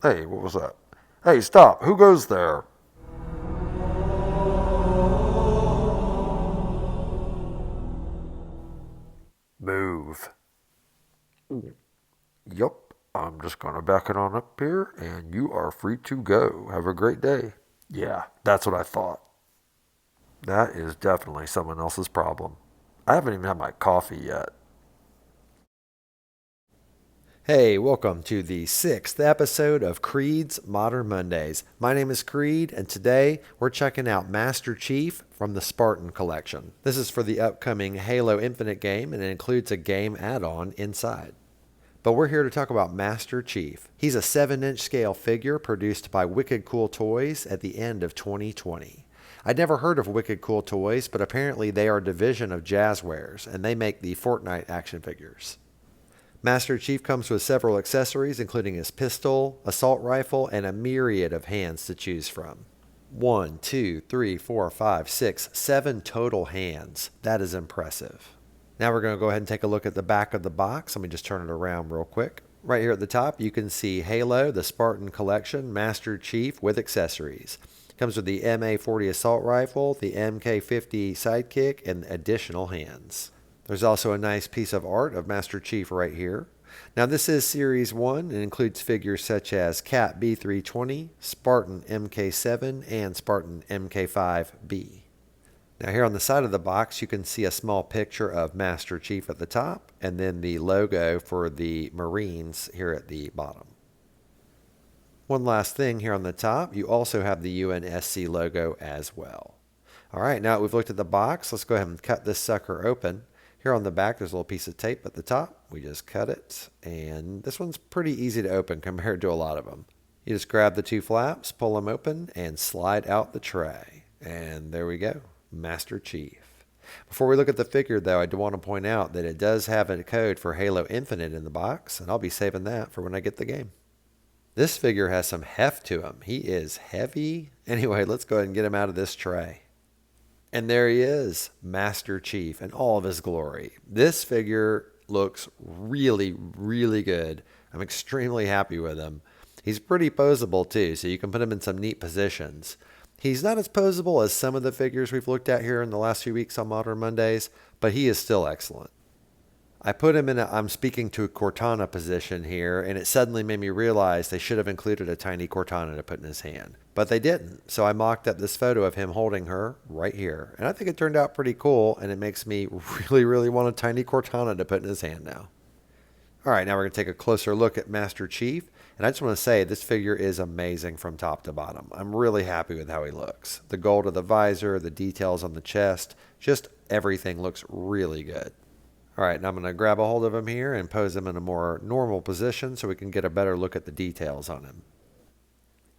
Hey, what was that? Hey, stop! Who goes there? Move. Yup, I'm just gonna back it on up here, and you are free to go. Have a great day. Yeah, that's what I thought. That is definitely someone else's problem. I haven't even had my coffee yet. Hey, welcome to the sixth episode of Creed's Modern Mondays. My name is Creed, and today we're checking out Master Chief from the Spartan Collection. This is for the upcoming Halo Infinite game, and it includes a game add-on inside. But we're here to talk about Master Chief. He's a 7-inch scale figure produced by Wicked Cool Toys at the end of 2020. I'd never heard of Wicked Cool Toys, but apparently they are a division of Jazzwares, and they make the Fortnite action figures. Master Chief comes with several accessories, including his pistol, assault rifle, and a myriad of hands to choose from. 1, 2, 3, 4, 5, 6, 7 total hands. That is impressive. Now we're going to go ahead and take a look at the back of the box. Let me just turn it around real quick. Right here at the top, you can see Halo, the Spartan Collection, Master Chief with accessories. Comes with the MA-40 assault rifle, the MK-50 sidekick, and additional hands. There's also a nice piece of art of Master Chief right here. Now this is Series 1 and includes figures such as Cat B320, Spartan MK7, and Spartan MK5B. Now here on the side of the box you can see a small picture of Master Chief at the top and then the logo for the Marines here at the bottom. One last thing here on the top, you also have the UNSC logo as well. Alright, now that we've looked at the box, let's go ahead and cut this sucker open. Here on the back, there's a little piece of tape at the top. We just cut it, and this one's pretty easy to open compared to a lot of them. You just grab the two flaps, pull them open, and slide out the tray. And there we go, Master Chief. Before we look at the figure, though, I do want to point out that it does have a code for Halo Infinite in the box, and I'll be saving that for when I get the game. This figure has some heft to him. He is heavy. Anyway, let's go ahead and get him out of this tray. And there he is, Master Chief in all of his glory. This figure looks really, really good. I'm extremely happy with him. He's pretty posable too, so you can put him in some neat positions. He's not as posable as some of the figures we've looked at here in the last few weeks on Modern Mondays, but he is still excellent. I put him in a I'm speaking to Cortana position here, and it suddenly made me realize they should have included a tiny Cortana to put in his hand. But they didn't, so I mocked up this photo of him holding her right here. And I think it turned out pretty cool, and it makes me really, really want a tiny Cortana to put in his hand now. Alright, now we're going to take a closer look at Master Chief. And I just want to say, this figure is amazing from top to bottom. I'm really happy with how he looks. The gold of the visor, the details on the chest, just everything looks really good. Alright, now I'm going to grab a hold of him here and pose him in a more normal position so we can get a better look at the details on him.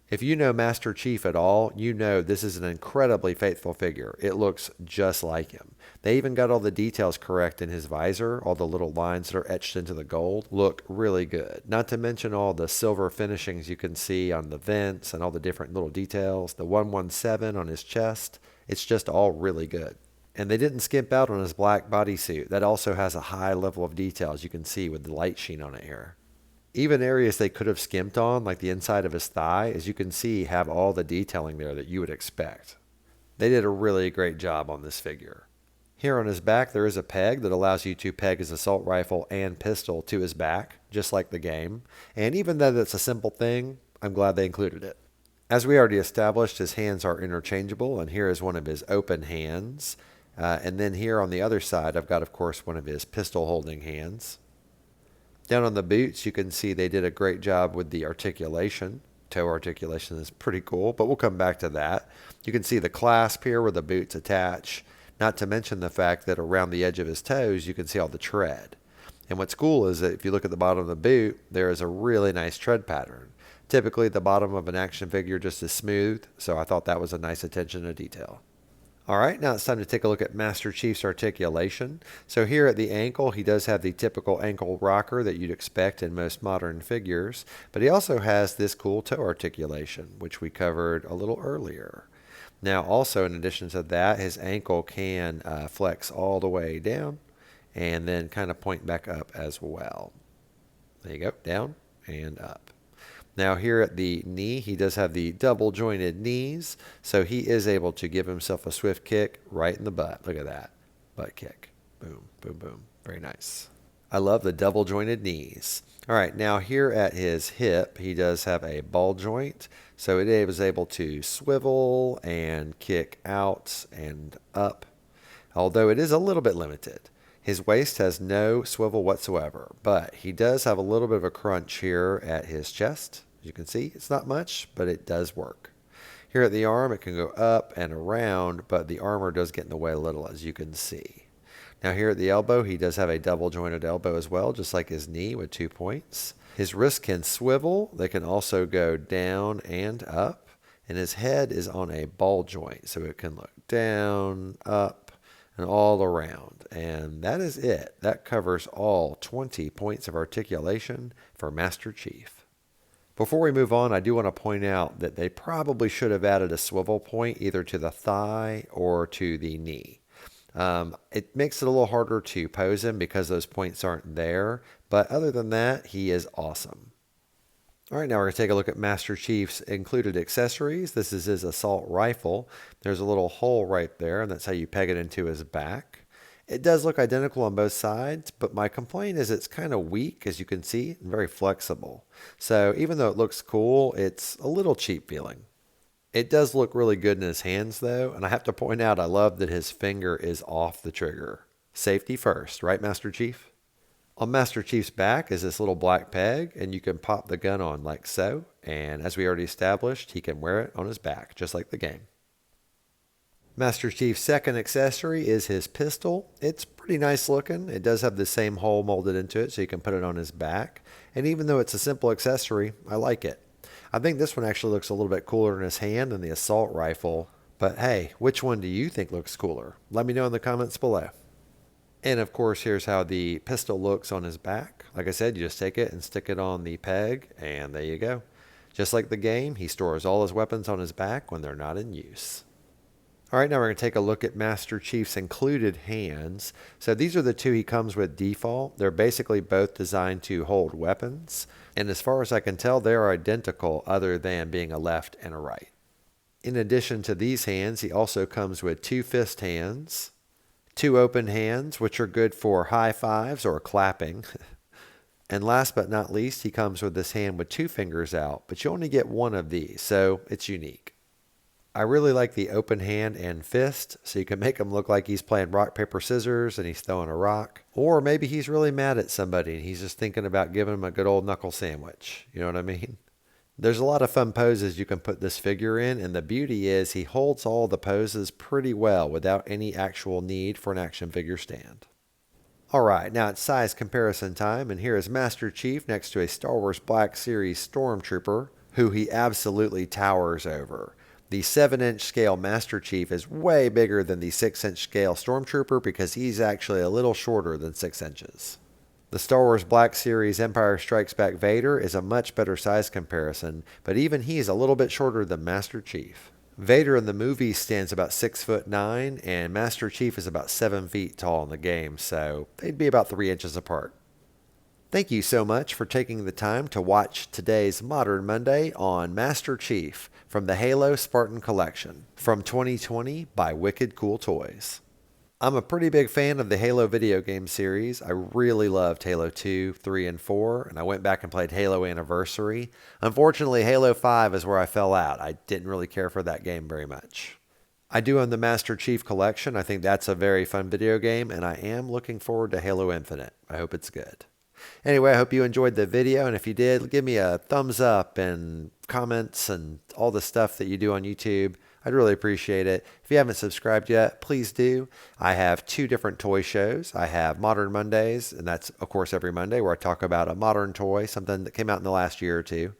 If you know Master Chief at all, you know this is an incredibly faithful figure. It looks just like him. They even got all the details correct in his visor. All the little lines that are etched into the gold look really good. Not to mention all the silver finishings you can see on the vents and all the different little details. The 117 on his chest. It's just all really good. And they didn't skimp out on his black bodysuit. That also has a high level of details you can see with the light sheen on it here. Even areas they could have skimped on, like the inside of his thigh, as you can see, have all the detailing there that you would expect. They did a really great job on this figure. Here on his back, there is a peg that allows you to peg his assault rifle and pistol to his back, just like the game. And even though that's a simple thing, I'm glad they included it. As we already established, his hands are interchangeable, and here is one of his open hands. And then here on the other side, I've got, of course, one of his pistol-holding hands. Down on the boots, you can see they did a great job with the articulation. Toe articulation is pretty cool, but we'll come back to that. You can see the clasp here where the boots attach, not to mention the fact that around the edge of his toes, you can see all the tread. And what's cool is that if you look at the bottom of the boot, there is a really nice tread pattern. Typically, the bottom of an action figure just is smooth, so I thought that was a nice attention to detail. Alright, now it's time to take a look at Master Chief's articulation. So here at the ankle, he does have the typical ankle rocker that you'd expect in most modern figures, but he also has this cool toe articulation, which we covered a little earlier. Now also, in addition to that, his ankle can flex all the way down and then kind of point back up as well. There you go, down and up. Now here at the knee, he does have the double jointed knees, so he is able to give himself a swift kick right in the butt. Look at that. Butt kick. Boom, boom, boom. Very nice. I love the double jointed knees. All right, now here at his hip, he does have a ball joint, so it is able to swivel and kick out and up, although it is a little bit limited. His waist has no swivel whatsoever, but he does have a little bit of a crunch here at his chest. As you can see, it's not much, but it does work. Here at the arm, it can go up and around, but the armor does get in the way a little, as you can see. Now here at the elbow, he does have a double jointed elbow as well, just like his knee with 2 points. His wrists can swivel. They can also go down and up. And his head is on a ball joint, so it can look down, up, and all around. And that is it. That covers all 20 points of articulation for Master Chief. Before we move on, I do want to point out that they probably should have added a swivel point either to the thigh or to the knee. It makes it a little harder to pose him because those points aren't there. But other than that, he is awesome. All right, now we're going to take a look at Master Chief's included accessories. This is his assault rifle. There's a little hole right there, and that's how you peg it into his back. It does look identical on both sides, but my complaint is it's kind of weak, as you can see, and very flexible. So even though it looks cool, it's a little cheap feeling. It does look really good in his hands, though, and I have to point out I love that his finger is off the trigger. Safety first, right, Master Chief? On Master Chief's back is this little black peg, and you can pop the gun on like so, and as we already established, he can wear it on his back, just like the game. Master Chief's second accessory is his pistol. It's pretty nice looking. It does have the same hole molded into it, so you can put it on his back, and even though it's a simple accessory, I like it. I think this one actually looks a little bit cooler in his hand than the assault rifle. But hey, which one do you think looks cooler? Let me know in the comments below. And of course, here's how the pistol looks on his back. Like I said, you just take it and stick it on the peg, and there you go. Just like the game, he stores all his weapons on his back when they're not in use. All right, now we're going to take a look at Master Chief's included hands. So these are the two he comes with default. They're basically both designed to hold weapons. And as far as I can tell, they are identical other than being a left and a right. In addition to these hands, he also comes with 2 fist hands, 2 open hands, which are good for high fives or clapping. And last but not least, he comes with this hand with 2 fingers out, but you only get one of these, so it's unique. I really like the open hand and fist, so you can make him look like he's playing rock, paper, scissors and he's throwing a rock. Or maybe he's really mad at somebody and he's just thinking about giving him a good old knuckle sandwich. You know what I mean? There's a lot of fun poses you can put this figure in, and the beauty is he holds all the poses pretty well without any actual need for an action figure stand. Alright, now it's size comparison time, and here is Master Chief next to a Star Wars Black Series Stormtrooper, who he absolutely towers over. The 7-inch scale Master Chief is way bigger than the 6-inch scale Stormtrooper because he's actually a little shorter than 6 inches. The Star Wars Black Series Empire Strikes Back Vader is a much better size comparison, but even he's a little bit shorter than Master Chief. Vader in the movie stands about 6'9", and Master Chief is about 7 feet tall in the game, so they'd be about 3 inches apart. Thank you so much for taking the time to watch today's Modern Monday on Master Chief from the Halo Spartan Collection from 2020 by Wicked Cool Toys. I'm a pretty big fan of the Halo video game series. I really loved Halo 2, 3, and 4, and I went back and played Halo Anniversary. Unfortunately, Halo 5 is where I fell out. I didn't really care for that game very much. I do own the Master Chief Collection. I think that's a very fun video game, and I am looking forward to Halo Infinite. I hope it's good. Anyway, I hope you enjoyed the video, and if you did, give me a thumbs up and comments and all the stuff that you do on YouTube. I'd really appreciate it. If you haven't subscribed yet, please do. I have 2 different toy shows. I have Modern Mondays, and that's, of course, every Monday, where I talk about a modern toy, something that came out in the last year or 2.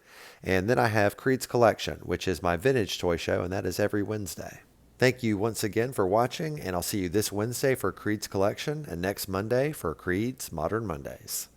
And then I have Creed's Collection, which is my vintage toy show, and that is every Wednesday. Thank you once again for watching, and I'll see you this Wednesday for Creed's Collection and next Monday for Creed's Modern Mondays.